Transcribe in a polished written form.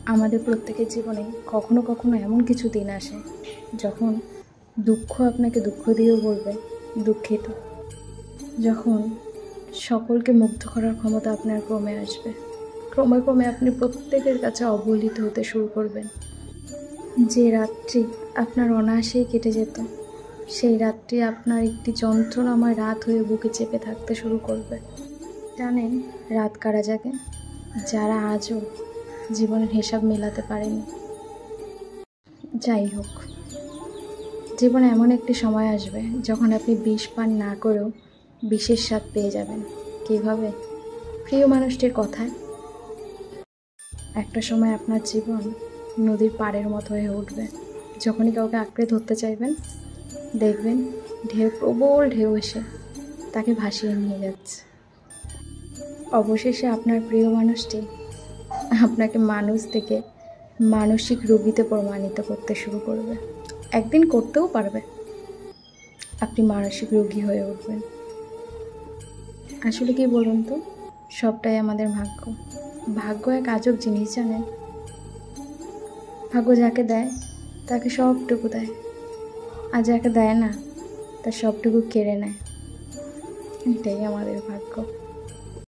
আমাদের প্রত্যেকের জীবনে কখনো কখনো এমন কিছু দিন আসে যখন দুঃখ আপনাকে দুঃখ দিয়েও বলবে দুঃখিত, যখন সকলকে মুগ্ধ করার ক্ষমতা আপনার ক্রমে আসবে, ক্রমে ক্রমে আপনি প্রত্যেকের কাছে অবহেলিত হতে শুরু করবেন। যে রাত্রি আপনার অনায়াসেই কেটে যেত, সেই রাত্রি আপনার একটি যন্ত্রণাময় রাত হয়ে বুকে চেপে থাকতে শুরু করবে। জানেন, রাত কারা জাগে? যারা আজও জীবনের হিসাব মেলাতে পারেনি। যাই হোক, জীবনে এমন একটি সময় আসবে যখন আপনি বিষ পান না করেও বিষের স্বাদ পেয়ে যাবেন। কীভাবে? প্রিয় মানুষটির কথায়। একটা সময় আপনার জীবন নদীর পাড়ের মতো হয়ে উঠবে। যখনই কাউকে আঁকড়ে ধরতে চাইবেন, দেখবেন ঢেউ, প্রবল ঢেউ এসে তাকে ভাসিয়ে নিয়ে যাচ্ছে। অবশেষে আপনার প্রিয় মানুষটি আপনাকে মানুষ থেকে মানসিক রোগীতে প্রমাণিত করতে শুরু করবে। একদিন করতেও পারবে। আপনি মানসিক রোগী হয়ে উঠবেন। আসলে কি বলুন তো, সবটাই আমাদের ভাগ্য। ভাগ্য এক আজব জিনিস, জানেন? ভাগ্য যাকে দেয় তাকে সবটুকু দেয়, আর যাকে দেয় না তার সবটুকু কেড়ে নেয়। এটাই আমাদের ভাগ্য।